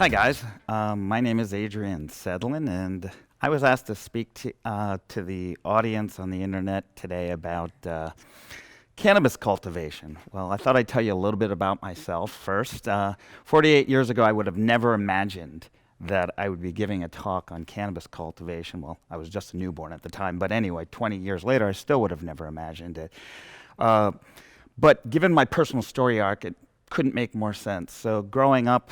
Hi, guys. My name is Adrian Sedlin, and I was asked to speak to the audience on the internet today about cannabis cultivation. Well, I thought I'd tell you a little bit about myself first. 48 years ago, I would have never imagined that I would be giving a talk on cannabis cultivation. Well, I was just a newborn at the time, but anyway, 20 years later, I still would have never imagined it. But given my personal story arc, it couldn't make more sense. So growing up,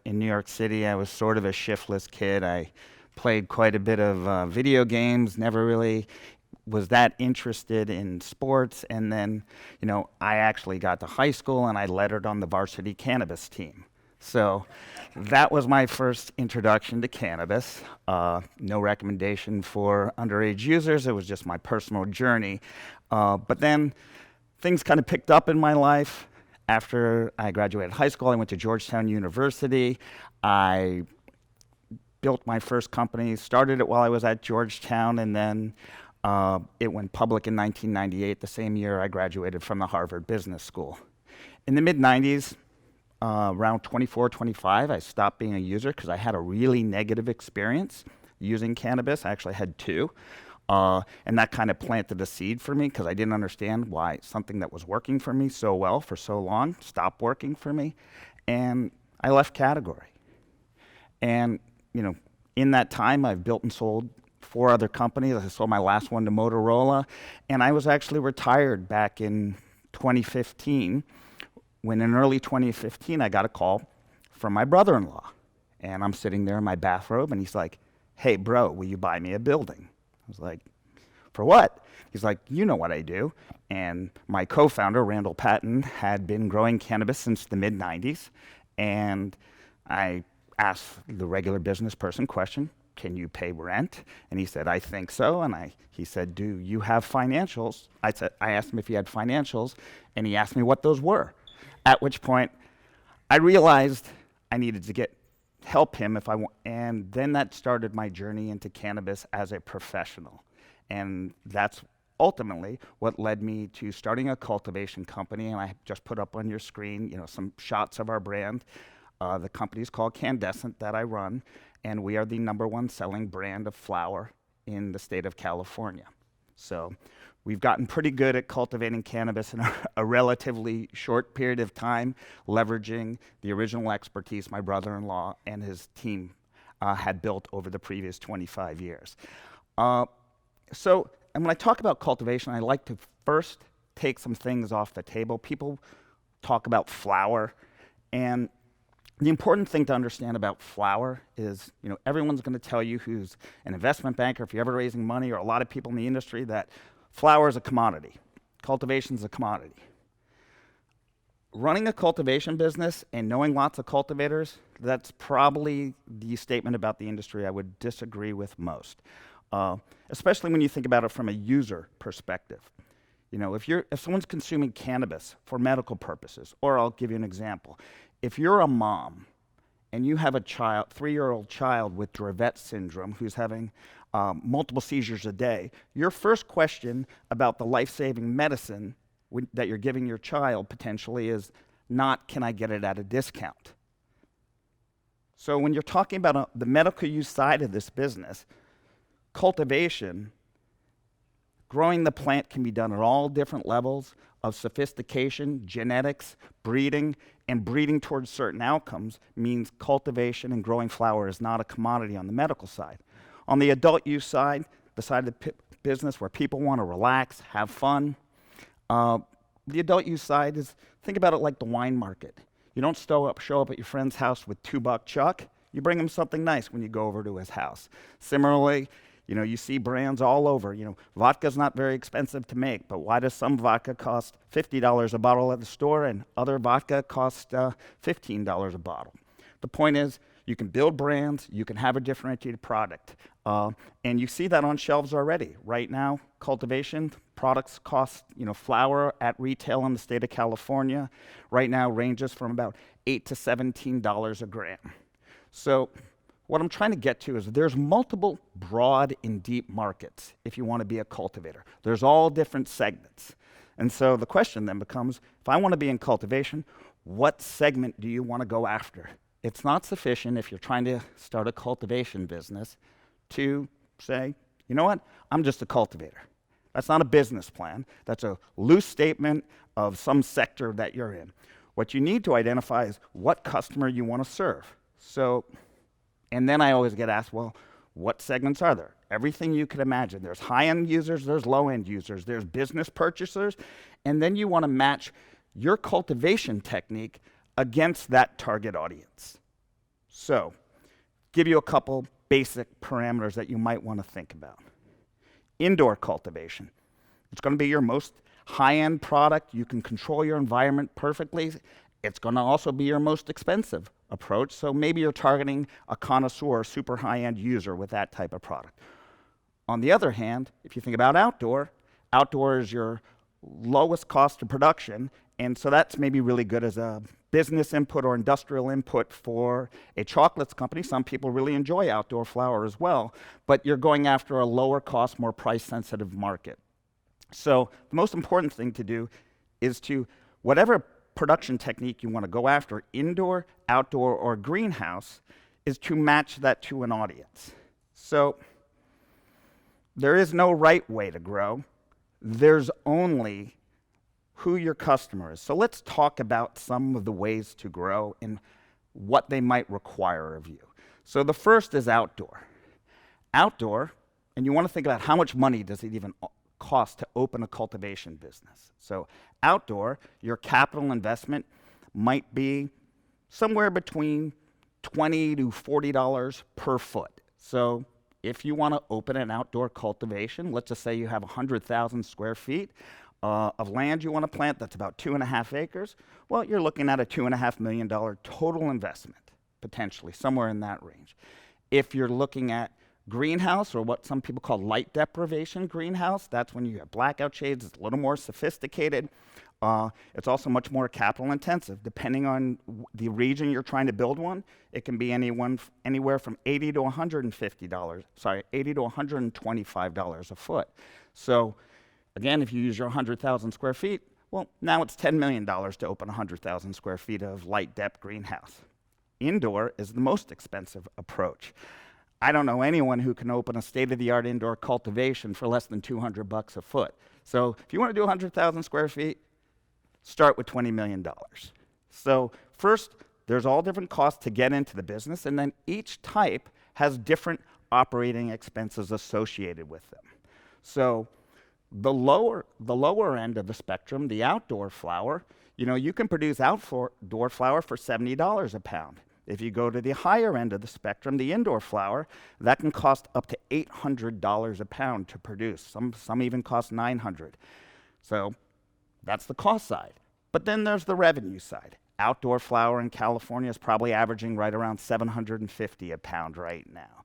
in New York City, I was sort of a shiftless kid. I played quite a bit of video games, never really was that interested in sports. And then, I actually got to high school and I lettered on the varsity cannabis team. So that was my first introduction to cannabis. No recommendation for underage users. It was just my personal journey. But then things kind of picked up in my life. After I graduated high school, I went to Georgetown University. I built my first company, started it while I was at Georgetown, and then it went public in 1998, the same year I graduated from the Harvard Business School. In the mid-90s, around 24, 25, I stopped being a user because I had a really negative experience using cannabis. I actually had two. And that kind of planted a seed for me because I didn't understand why something that was working for me so well for so long stopped working for me. And I left category. And, in that time, I've built and sold 4 other companies. I sold my last one to Motorola. And I was actually retired back in 2015 when in early 2015, I got a call from my brother-in-law. And I'm sitting there in my bathrobe, and he's like, "Hey, bro, will you buy me a building?" I was like, "For what?" He's like, "You know what I do." And my co-founder, Randall Patton, had been growing cannabis since the mid-90s. And I asked the regular business person question, "Can you pay rent?" And he said, "I think so." And he said, "Do you have financials?" I asked him if he had financials, and he asked me what those were. At which point, I realized I needed to help him and then that started my journey into cannabis as a professional. And that's ultimately what led me to starting a cultivation company. And I just put up on your screen, some shots of our brand. The company is called Candescent that I run, and we are the #1 selling brand of flower in the state of California. So we've gotten pretty good at cultivating cannabis in a relatively short period of time, leveraging the original expertise my brother-in-law and his team had built over the previous 25 years. And when I talk about cultivation, I like to first take some things off the table. People talk about flower, and the important thing to understand about flower is, everyone's going to tell you who's an investment banker, if you're ever raising money, or a lot of people in the industry, that flower is a commodity. Cultivation is a commodity. Running a cultivation business and knowing lots of cultivators, that's probably the statement about the industry I would disagree with most, especially when you think about it from a user perspective. If someone's consuming cannabis for medical purposes, or I'll give you an example. If you're a mom and you have a 3-year-old child with Dravet syndrome who's having multiple seizures a day, your first question about the life-saving medicine that you're giving your child potentially is not, "Can I get it at a discount?" So when you're talking about the medical use side of this business, cultivation, growing the plant can be done at all different levels of sophistication, genetics, breeding, and breeding towards certain outcomes means cultivation and growing flower is not a commodity on the medical side. On the adult use side, the side of the business where people want to relax, have fun, the adult use side is, think about it like the wine market. You don't show up at your friend's house with $2 Chuck. You bring him something nice when you go over to his house. Similarly, you see brands all over. Vodka's not very expensive to make, but why does some vodka cost $50 a bottle at the store and other vodka cost $15 a bottle? The point is, you can build brands, you can have a differentiated product. And you see that on shelves already. Right now, cultivation products cost, flower at retail in the state of California right now ranges from about $8 to $17 a gram. So what I'm trying to get to is there's multiple broad and deep markets if you want to be a cultivator. There's all different segments. And so the question then becomes, if I want to be in cultivation, what segment do you want to go after? It's not sufficient if you're trying to start a cultivation business to say, you know what, I'm just a cultivator. That's not a business plan. That's a loose statement of some sector that you're in. What you need to identify is what customer you want to serve. So, and then I always get asked, well, what segments are there? Everything you can imagine. There's high-end users, there's low-end users, there's business purchasers, and then you want to match your cultivation technique against that target audience. So, give you a couple basic parameters that you might want to think about. Indoor cultivation. It's going to be your most high-end product. You can control your environment perfectly. It's going to also be your most expensive approach, so maybe you're targeting a connoisseur, super high-end user with that type of product. On the other hand, if you think about outdoor, outdoor is your lowest cost of production, and so that's maybe really good as a business input or industrial input for a chocolates company. Some people really enjoy outdoor flower as well, but you're going after a lower cost, more price-sensitive market. So the most important thing to do is to, whatever production technique you want to go after, indoor, outdoor, or greenhouse, is to match that to an audience. So there is no right way to grow. There's only who your customer is. So let's talk about some of the ways to grow and what they might require of you. So the first is outdoor. Outdoor, and you want to think about how much money does it even cost to open a cultivation business. So outdoor, your capital investment might be somewhere between $20 to $40 per foot. So if you want to open an outdoor cultivation, let's just say you have 100,000 square feet of land you want to plant, that's about 2.5 acres, well, you're looking at a $2.5 million total investment, potentially, somewhere in that range. If you're looking at greenhouse, or what some people call light deprivation greenhouse, that's when you have blackout shades, it's a little more sophisticated. It's also much more capital intensive. Depending on the region you're trying to build one, it can be anywhere from $80 to $150, $80 to $125 a foot. So again, if you use your 100,000 square feet, well, now it's $10 million to open 100,000 square feet of light dep greenhouse. Indoor is the most expensive approach. I don't know anyone who can open a state-of-the-art indoor cultivation for less than $200 a foot. So if you want to do 100,000 square feet, start with $20 million. So first, there's all different costs to get into the business, and then each type has different operating expenses associated with them. So the lower end of the spectrum, the outdoor flower, you can produce outdoor flower for $70 a pound. If you go to the higher end of the spectrum, the indoor flower, that can cost up to $800 a pound to produce. Some even cost $900. So that's the cost side. But then there's the revenue side. Outdoor flower in California is probably averaging right around $750 a pound right now.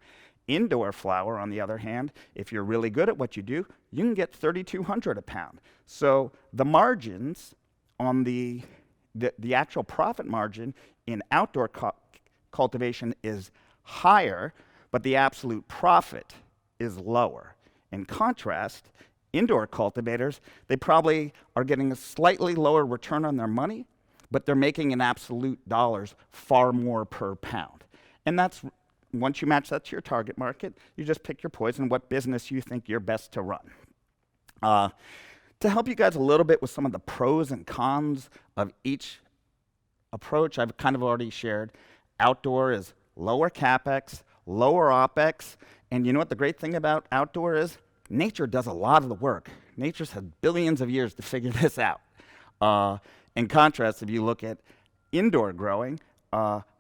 Indoor flower, on the other hand, if you're really good at what you do, you can get $3,200 a pound. So the margins on the actual profit margin in outdoor cultivation is higher, but the absolute profit is lower. In contrast, indoor cultivators, they probably are getting a slightly lower return on their money, but they're making in absolute dollars far more per pound. And that's, once you match that to your target market, you just pick your poison, what business you think you're best to run. To help you guys a little bit with some of the pros and cons of each approach, I've kind of already shared. Outdoor is lower capex, lower opex, and you know what the great thing about outdoor is? Nature does a lot of the work. Nature's had billions of years to figure this out. In contrast, if you look at indoor growing,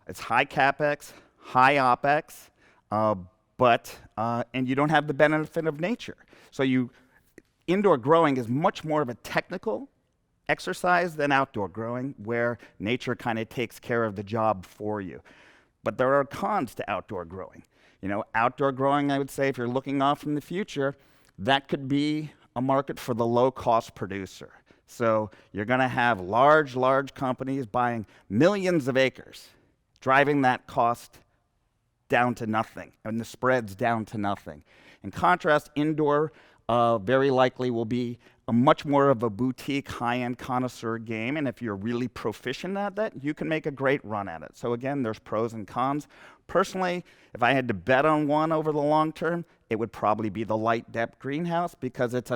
it's high capex, high opex, and you don't have the benefit of nature. So indoor growing is much more of a technical exercise than outdoor growing, where nature kind of takes care of the job for you. But there are cons to outdoor growing. Outdoor growing, I would say, if you're looking off in the future, that could be a market for the low-cost producer. So you're going to have large companies buying millions of acres, driving that cost down to nothing, and the spreads down to nothing. In contrast, indoor very likely will be a much more of a boutique, high-end connoisseur game, and if you're really proficient at that, you can make a great run at it. So again, there's pros and cons. Personally, if I had to bet on one over the long term, it would probably be the light depth greenhouse, because it's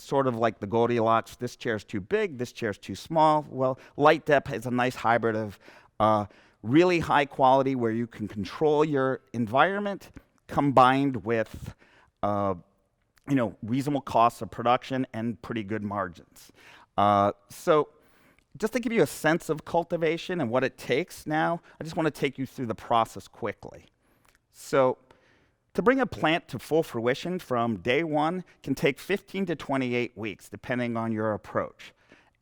sort of like the Goldilocks, this chair's too big, this chair's too small. Well, light depth is a nice hybrid of really high quality where you can control your environment combined with reasonable costs of production and pretty good margins. So just to give you a sense of cultivation and what it takes now, I just want to take you through the process quickly. So to bring a plant to full fruition from day one can take 15 to 28 weeks, depending on your approach.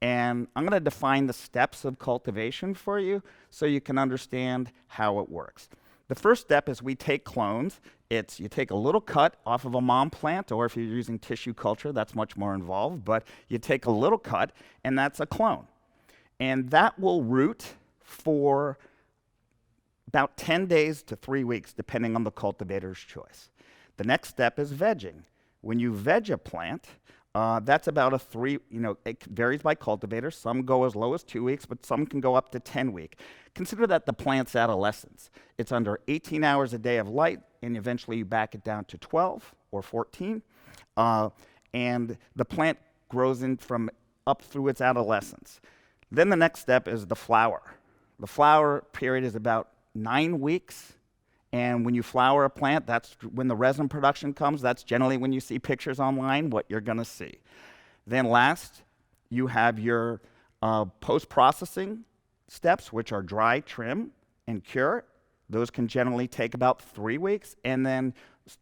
And I'm going to define the steps of cultivation for you so you can understand how it works. The first step is we take clones. You take a little cut off of a mom plant, or if you're using tissue culture, that's much more involved, but you take a little cut, and that's a clone. And that will root for about 10 days to 3 weeks, depending on the cultivator's choice. The next step is vegging. When you veg a plant, that's about it varies by cultivator. Some go as low as 2 weeks, but some can go up to 10 weeks. Consider that the plant's adolescence. It's under 18 hours a day of light, and eventually you back it down to 12 or 14. And the plant grows in from up through its adolescence. Then the next step is the flower. The flower period is about 9 weeks. And when you flower a plant, that's when the resin production comes. That's generally when you see pictures online, what you're going to see. Then last, you have your post-processing steps, which are dry, trim, and cure. Those can generally take about 3 weeks. And then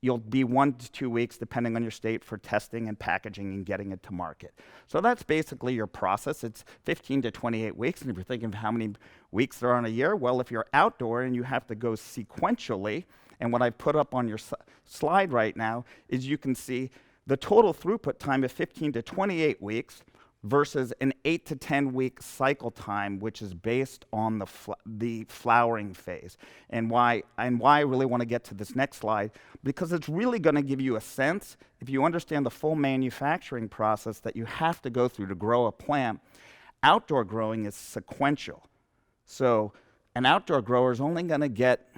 you'll be 1 to 2 weeks, depending on your state, for testing and packaging and getting it to market. So that's basically your process. It's 15 to 28 weeks. And if you're thinking of how many weeks there are in a year, well, if you're outdoor and you have to go sequentially, and what I've put up on your slide right now is you can see the total throughput time of 15 to 28 weeks versus an 8 to 10 week cycle time, which is based on the flowering phase. And why I really want to get to this next slide, because it's really going to give you a sense, if you understand the full manufacturing process that you have to go through to grow a plant. Outdoor growing is sequential. So an outdoor grower is only going to get,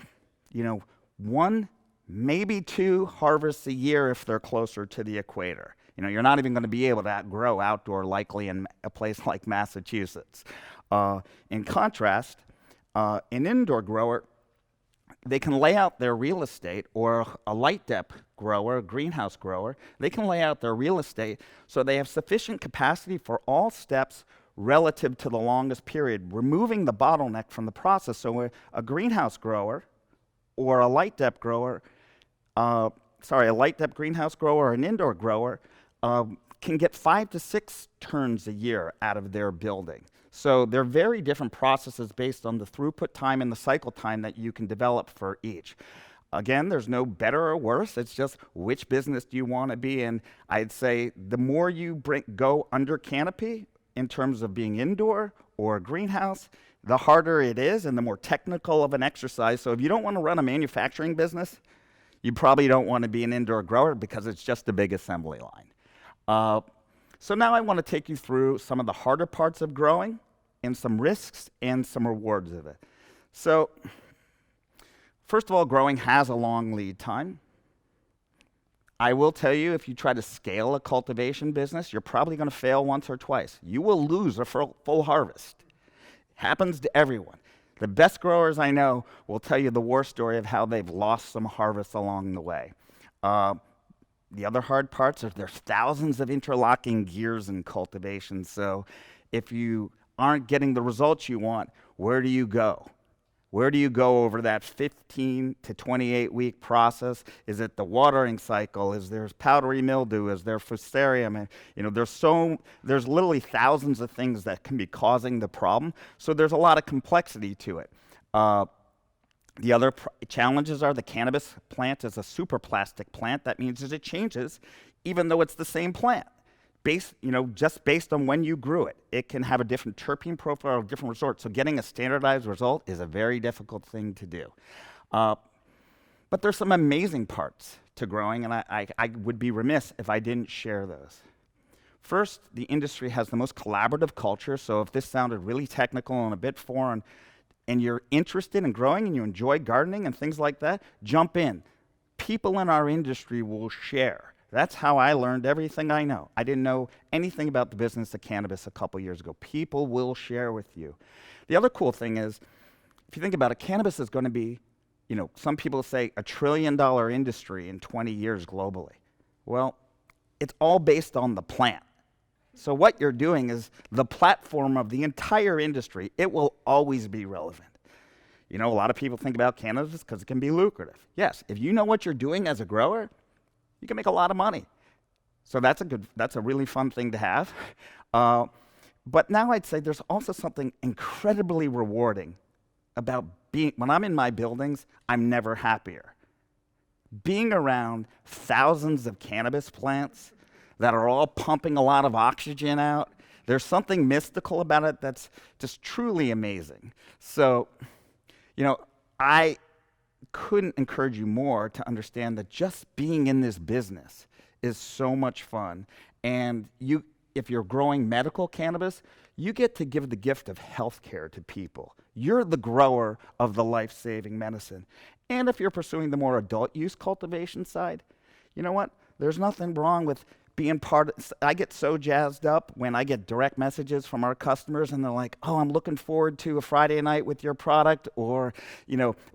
1, maybe 2 harvests a year if they're closer to the equator. You're not even going to be able to grow outdoor likely in a place like Massachusetts. In contrast, an indoor grower, they can lay out their real estate, or a light depth grower, a greenhouse grower, they can lay out their real estate so they have sufficient capacity for all steps relative to the longest period, removing the bottleneck from the process. So a greenhouse grower or a light depth grower, a light depth greenhouse grower or an indoor grower can get 5 to 6 turns a year out of their building. So they're very different processes based on the throughput time and the cycle time that you can develop for each. Again, there's no better or worse. It's just which business do you want to be in. I'd say the more you go under canopy in terms of being indoor or a greenhouse, the harder it is and the more technical of an exercise. So if you don't want to run a manufacturing business, you probably don't want to be an indoor grower, because it's just a big assembly line. So now I want to take you through some of the harder parts of growing and some risks and some rewards of it. So first of all, growing has a long lead time. I will tell you, if you try to scale a cultivation business, you're probably going to fail once or twice. You will lose a full harvest. It happens to everyone. The best growers I know will tell you the war story of how they've lost some harvests along the way. The other hard parts are there's thousands of interlocking gears in cultivation. So if you aren't getting the results you want, where do you go? Where do you go over that 15 to 28 week process? Is it the watering cycle? Is there powdery mildew? Is there fusarium? And, there's literally thousands of things that can be causing the problem. So there's a lot of complexity to it. The other challenges are the cannabis plant is a superplastic plant. That means that it changes even though it's the same plant. Just based on when you grew it. It can have a different terpene profile or different result. So getting a standardized result is a very difficult thing to do. But there's some amazing parts to growing, and I would be remiss if I didn't share those. First, the industry has the most collaborative culture, so if this sounded really technical and a bit foreign, and you're interested in growing and you enjoy gardening and things like that, jump in. People in our industry will share. That's how I learned everything I know. I didn't know anything about the business of cannabis a couple years ago. People will share with you. The other cool thing is, if you think about it, cannabis is going to be, some people say $1 trillion industry in 20 years globally. Well, it's all based on the plant. So what you're doing is the platform of the entire industry. It will always be relevant. A lot of people think about cannabis because it can be lucrative. Yes, if you know what you're doing as a grower, you can make a lot of money. So that's a really fun thing to have. But now I'd say there's also something incredibly rewarding about when I'm in my buildings, I'm never happier. Being around thousands of cannabis plants that are all pumping a lot of oxygen out, there's something mystical about it that's just truly amazing. So, I couldn't encourage you more to understand that just being in this business is so much fun. And if you're growing medical cannabis, you get to give the gift of healthcare to people. You're the grower of the life-saving medicine. And if you're pursuing the more adult use cultivation side, you know what? There's nothing wrong with being I get so jazzed up when I get direct messages from our customers and they're like, oh, I'm looking forward to a Friday night with your product, or,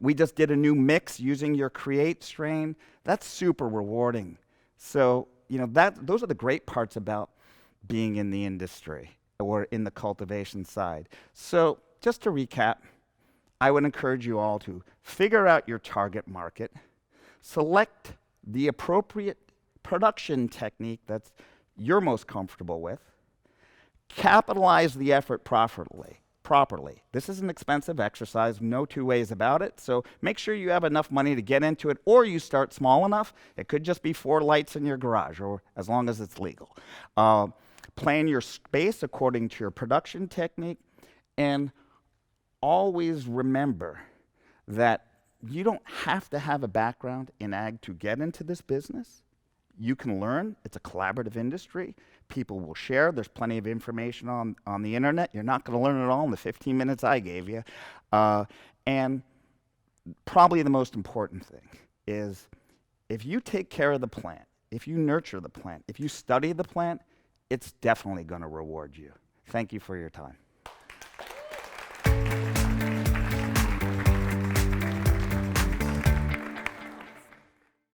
we just did a new mix using your Create strain. That's super rewarding. So, those are the great parts about being in the industry or in the cultivation side. So just to recap, I would encourage you all to figure out your target market, select the appropriate production technique that you're most comfortable with, capitalize the effort properly. This is an expensive exercise, no two ways about it, so make sure you have enough money to get into it, or you start small enough. It could just be 4 lights in your garage, or as long as it's legal. Plan your space according to your production technique, and always remember that you don't have to have a background in ag to get into this business. You can learn. It's a collaborative industry. People will share. There's plenty of information on the internet. You're not going to learn it all in the 15 minutes I gave you. And probably the most important thing is if you take care of the plant, if you nurture the plant, if you study the plant, it's definitely going to reward you. Thank you for your time.